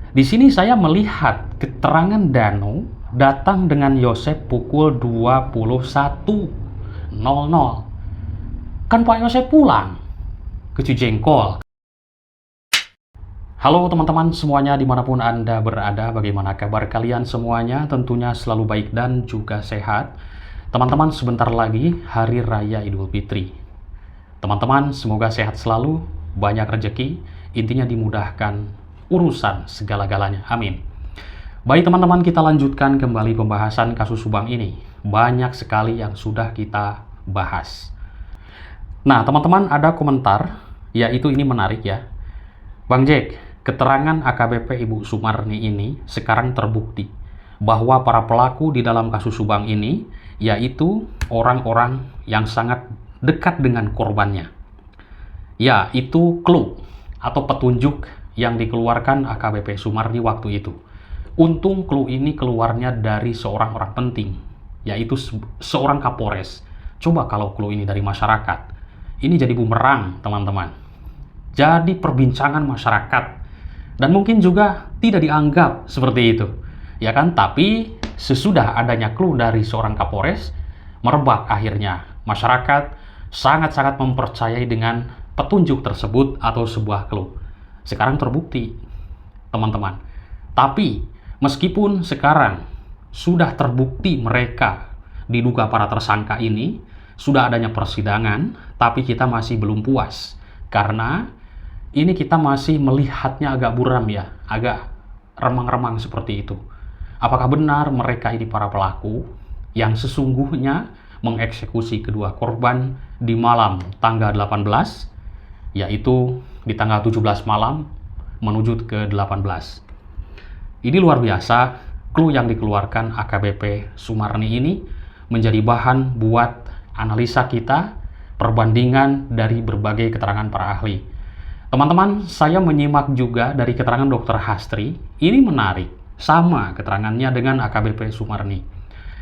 Di sini saya melihat keterangan Danu datang dengan Yosef pukul 21.00. Kan Pak Yosef pulang ke Cijengkol. Halo teman-teman semuanya dimanapun Anda berada, bagaimana kabar kalian semuanya? Tentunya selalu baik dan juga sehat. Teman-teman, sebentar lagi Hari Raya Idul Fitri. Teman-teman, semoga sehat selalu, banyak rezeki, intinya dimudahkan urusan segala-galanya. Amin. Baik teman-teman, kita lanjutkan kembali pembahasan kasus Subang ini. Banyak sekali yang sudah kita bahas. Nah, teman-teman, ada komentar, yaitu ini menarik ya. Bang Jack, keterangan AKBP Ibu Sumarni ini sekarang terbukti bahwa para pelaku di dalam kasus Subang ini yaitu orang-orang yang sangat dekat dengan korbannya. Ya, itu clue atau petunjuk yang dikeluarkan AKBP Sumarni waktu itu. Untung clue ini keluarnya dari seorang orang penting, yaitu seorang Kapolres. Coba kalau clue ini dari masyarakat, ini jadi bumerang teman-teman. Jadi perbincangan masyarakat. Dan mungkin juga tidak dianggap seperti itu. Ya kan? Tapi sesudah adanya clue dari seorang Kapolres, merebak akhirnya. Masyarakat sangat-sangat mempercayai dengan petunjuk tersebut atau sebuah clue. Sekarang terbukti, teman-teman. Tapi meskipun sekarang sudah terbukti mereka diduga para tersangka ini, sudah adanya persidangan, tapi kita masih belum puas. Karena ini kita masih melihatnya agak buram ya, agak remang-remang seperti itu. Apakah benar mereka ini para pelaku yang sesungguhnya mengeksekusi kedua korban di malam tanggal 18, yaitu di tanggal 17 malam menuju ke 18. Ini luar biasa, clue yang dikeluarkan AKBP Sumarni ini menjadi bahan buat analisa kita, perbandingan dari berbagai keterangan para ahli. Teman-teman, saya menyimak juga dari keterangan Dr. Hastri. Ini menarik, sama keterangannya dengan AKBP Sumarni,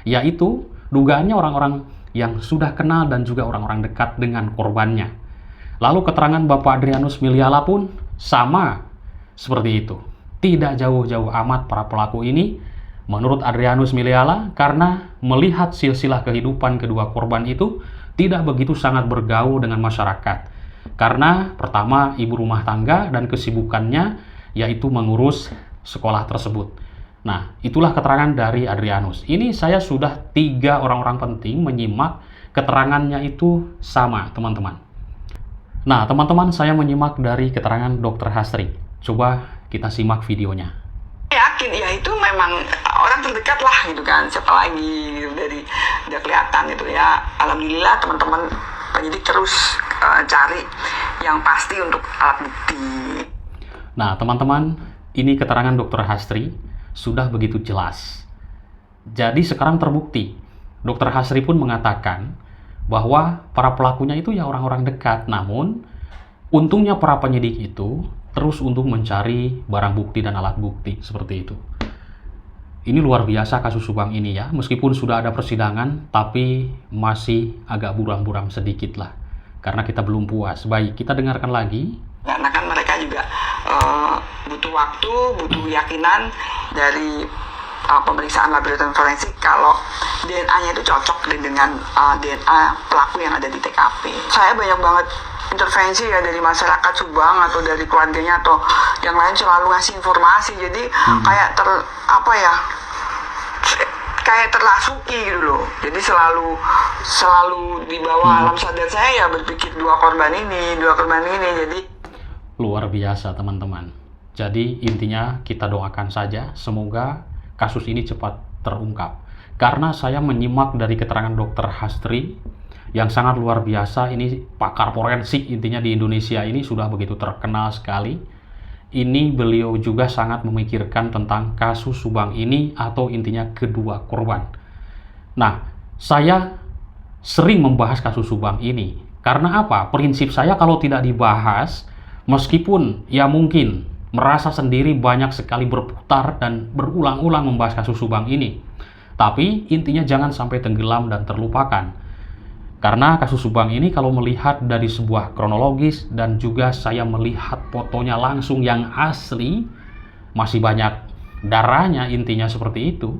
yaitu dugaannya orang-orang yang sudah kenal dan juga orang-orang dekat dengan korbannya. Lalu keterangan Bapak Adrianus Miliala pun sama seperti itu. Tidak jauh-jauh amat para pelaku ini menurut Adrianus Miliala karena melihat silsilah kehidupan kedua korban itu tidak begitu sangat bergaul dengan masyarakat. Karena pertama ibu rumah tangga dan kesibukannya yaitu mengurus sekolah tersebut. Nah, itulah keterangan dari Adrianus. Ini saya sudah 3 orang-orang penting menyimak keterangannya itu sama, teman-teman. Nah, teman-teman, saya menyimak dari keterangan Dr. Hastri. Coba kita simak videonya. Yakin ya itu memang orang terdekat lah gitu kan, siapa lagi gitu, dari udah kelihatan gitu ya. Alhamdulillah teman-teman penyidik terus cari yang pasti untuk alat bukti. Nah teman-teman, ini keterangan Dr. Hastri sudah begitu jelas. Jadi sekarang terbukti. Dr. Hastri pun mengatakan bahwa para pelakunya itu ya orang-orang dekat. Namun untungnya para penyidik itu terus untuk mencari barang bukti dan alat bukti seperti itu. Ini luar biasa kasus Subang ini ya. Meskipun sudah ada persidangan, tapi masih agak buram-buram sedikit lah. Karena kita belum puas. Baik, kita dengarkan lagi. Karena kan mereka juga butuh waktu, butuh keyakinan dari pemeriksaan laboratorium forensik kalau DNA-nya itu cocok dengan DNA pelaku yang ada di TKP. Saya banyak banget intervensi ya dari masyarakat Subang atau dari keluarganya atau yang lain selalu ngasih informasi. Jadi kayak kayak terlasuki gitu loh. Jadi selalu di bawah alam sadar saya ya berpikir dua korban ini. Jadi luar biasa teman-teman. Jadi intinya kita doakan saja semoga kasus ini cepat terungkap. Karena saya menyimak dari keterangan Dr. Hastri yang sangat luar biasa. Ini pakar forensik intinya di Indonesia ini sudah begitu terkenal sekali. Ini beliau juga sangat memikirkan tentang kasus Subang ini atau intinya kedua korban. Nah, saya sering membahas kasus Subang ini. Karena apa? Prinsip saya kalau tidak dibahas, meskipun ya mungkin merasa sendiri banyak sekali berputar dan berulang-ulang membahas kasus Subang ini. Tapi intinya jangan sampai tenggelam dan terlupakan. Karena kasus Subang ini kalau melihat dari sebuah kronologis dan juga saya melihat fotonya langsung yang asli, masih banyak darahnya, intinya seperti itu.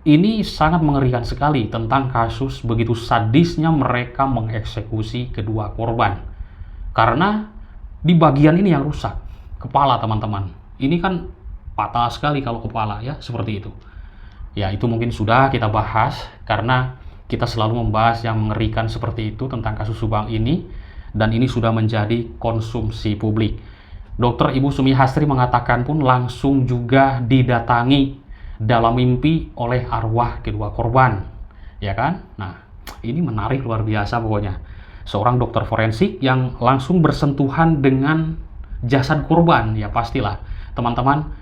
Ini sangat mengerikan sekali tentang kasus begitu sadisnya mereka mengeksekusi kedua korban. Karena di bagian ini yang rusak, kepala teman-teman. Ini kan patah sekali kalau kepala ya, seperti itu. Ya itu mungkin sudah kita bahas karena kita selalu membahas yang mengerikan seperti itu tentang kasus Subang ini. Dan ini sudah menjadi konsumsi publik. Dokter Ibu Sumi Hastri mengatakan pun langsung juga didatangi dalam mimpi oleh arwah kedua korban, ya kan? Nah, ini menarik luar biasa pokoknya. Seorang dokter forensik yang langsung bersentuhan dengan jasad korban, ya pastilah. Teman-teman,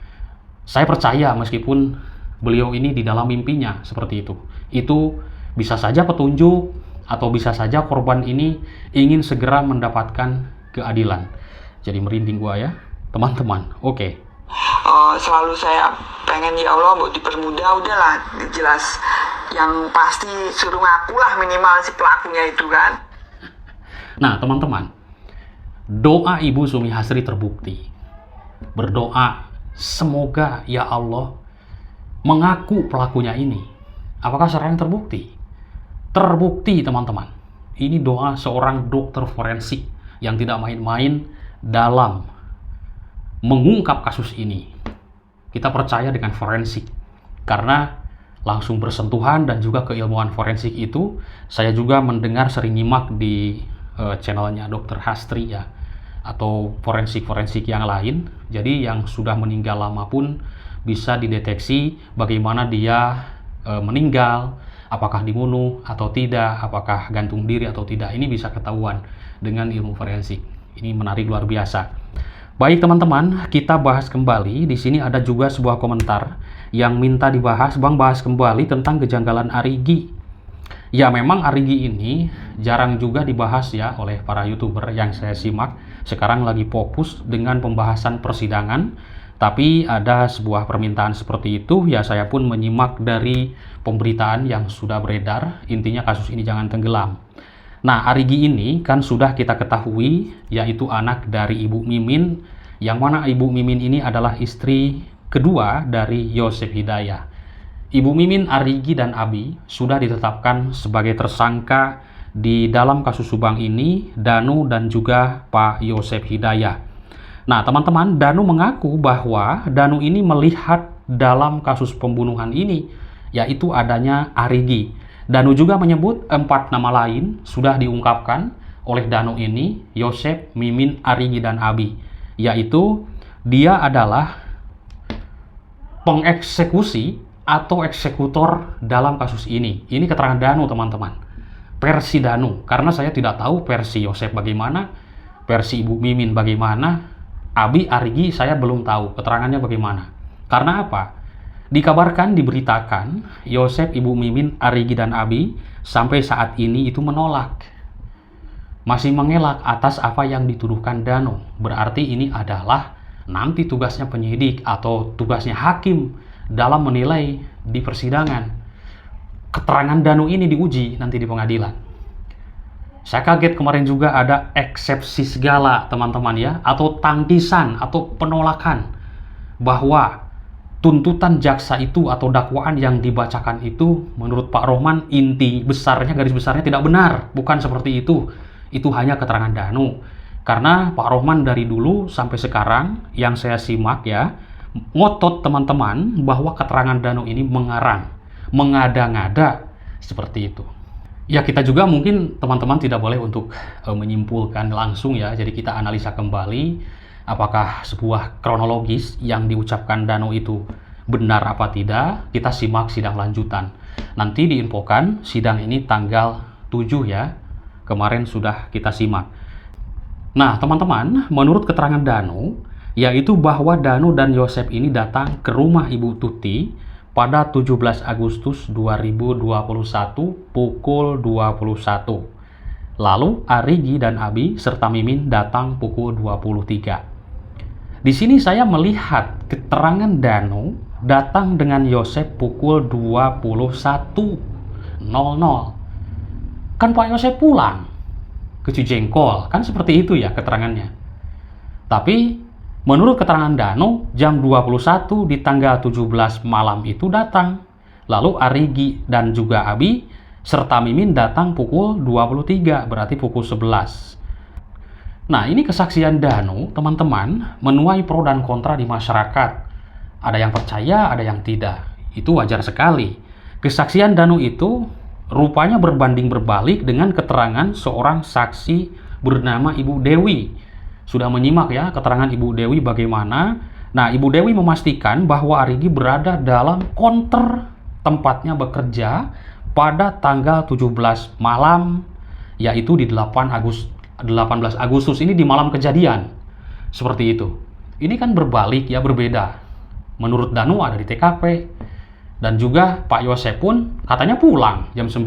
saya percaya meskipun beliau ini di dalam mimpinya seperti itu. Itu bisa saja petunjuk atau bisa saja korban ini ingin segera mendapatkan keadilan. Jadi merinding gua ya, teman-teman. Oke. Selalu saya pengen ya Allah mau dipermudah, udahlah jelas yang pasti suruh ngaku lah minimal si pelakunya itu kan. Nah teman-teman, doa Ibu Sumi Hastri terbukti. Berdoa semoga ya Allah mengaku pelakunya ini. Apakah sekarang terbukti? Terbukti teman-teman. Ini doa seorang dokter forensik yang tidak main-main dalam mengungkap kasus ini. Kita percaya dengan forensik karena langsung bersentuhan dan juga keilmuan forensik itu saya juga mendengar sering nyimak di channelnya Dr. Hastri ya, atau forensik-forensik yang lain. Jadi yang sudah meninggal lama pun bisa dideteksi bagaimana dia meninggal, apakah dibunuh atau tidak, apakah gantung diri atau tidak. Ini bisa ketahuan dengan ilmu forensik. Ini menarik luar biasa. Baik teman-teman, kita bahas kembali. Di sini ada juga sebuah komentar yang minta dibahas, Bang bahas kembali tentang kejanggalan Arigi. Ya memang Arigi ini jarang juga dibahas ya oleh para YouTuber yang saya simak. Sekarang lagi fokus dengan pembahasan persidangan. Tapi ada sebuah permintaan seperti itu, ya saya pun menyimak dari pemberitaan yang sudah beredar. Intinya kasus ini jangan tenggelam. Nah, Arigi ini kan sudah kita ketahui, yaitu anak dari Ibu Mimin, yang mana Ibu Mimin ini adalah istri kedua dari Yosef Hidayah. Ibu Mimin, Arigi, dan Abi sudah ditetapkan sebagai tersangka di dalam kasus Subang ini, Danu dan juga Pak Yosef Hidayah. Nah, teman-teman, Danu mengaku bahwa Danu ini melihat dalam kasus pembunuhan ini, yaitu adanya Arigi. Danu juga menyebut 4 nama lain sudah diungkapkan oleh Danu ini, Yosef, Mimin, Arigi, dan Abi. Yaitu dia adalah pengeksekusi atau eksekutor dalam kasus ini. Ini keterangan Danu teman-teman. Versi Danu. Karena saya tidak tahu versi Yosef bagaimana, versi Ibu Mimin bagaimana, Abi, Arigi saya belum tahu keterangannya bagaimana. Karena apa? Dikabarkan, diberitakan, Yosef, Ibu Mimin, Arigi, dan Abi sampai saat ini itu menolak. Masih mengelak atas apa yang dituduhkan Danu. Berarti ini adalah nanti tugasnya penyidik atau tugasnya hakim dalam menilai di persidangan. Keterangan Danu ini diuji nanti di pengadilan. Saya kaget kemarin juga ada eksepsi segala teman-teman ya, atau tangkisan atau penolakan bahwa tuntutan jaksa itu atau dakwaan yang dibacakan itu menurut Pak Rohman inti besarnya, garis besarnya tidak benar. Bukan seperti itu. Itu hanya keterangan Danu. Karena Pak Rohman dari dulu sampai sekarang yang saya simak ya, ngotot teman-teman bahwa keterangan Danu ini mengarang, mengada-ngada seperti itu. Ya kita juga mungkin teman-teman tidak boleh untuk menyimpulkan langsung ya. Jadi kita analisa kembali apakah sebuah kronologis yang diucapkan Danu itu benar apa tidak. Kita simak sidang lanjutan. Nanti diinfokan sidang ini tanggal 7 ya. Kemarin sudah kita simak. Nah teman-teman, menurut keterangan Danu, yaitu bahwa Danu dan Yosef ini datang ke rumah Ibu Tuti pada 17 Agustus 2021 pukul 21. Lalu Arigi dan Abi serta Mimin datang pukul 23. Di sini saya melihat keterangan Danu datang dengan Yosef pukul 21.00. Kan Pak Yosef pulang ke Cijengkol, kan seperti itu ya keterangannya. Tapi Menurut keterangan Danu, jam 21 di tanggal 17 malam itu datang. Lalu Arigi dan juga Abi serta Mimin datang pukul 23, berarti pukul 11. Nah, ini kesaksian Danu, teman-teman, menuai pro dan kontra di masyarakat. Ada yang percaya, ada yang tidak. Itu wajar sekali. Kesaksian Danu itu rupanya berbanding berbalik dengan keterangan seorang saksi bernama Ibu Dewi. Sudah menyimak ya keterangan Ibu Dewi bagaimana? Nah, Ibu Dewi memastikan bahwa Arigi berada dalam konter tempatnya bekerja pada tanggal 17 malam, yaitu di 18 Agustus ini, di malam kejadian. Seperti itu. Ini kan berbalik ya, berbeda. Menurut Danu ada di TKP. Dan juga Pak Yosep pun katanya pulang jam 9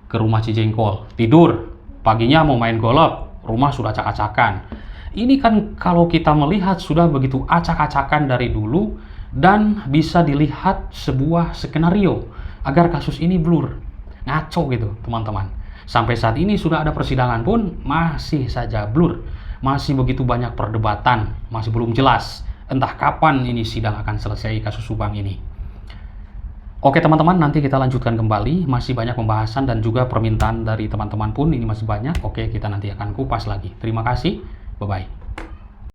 ke rumah Cijengkol. Tidur. Paginya mau main golf. Rumah sudah acak-acakan. Ini kan kalau kita melihat sudah begitu acak-acakan dari dulu, dan bisa dilihat sebuah skenario agar kasus ini blur. Ngaco gitu teman-teman. Sampai saat ini sudah ada persidangan pun masih saja blur. Masih begitu banyak perdebatan. Masih belum jelas entah kapan ini sidang akan selesai kasus Subang ini. Oke teman-teman, nanti kita lanjutkan kembali. Masih banyak pembahasan dan juga permintaan dari teman-teman pun ini masih banyak. Oke, kita nanti akan kupas lagi. Terima kasih. Bye-bye.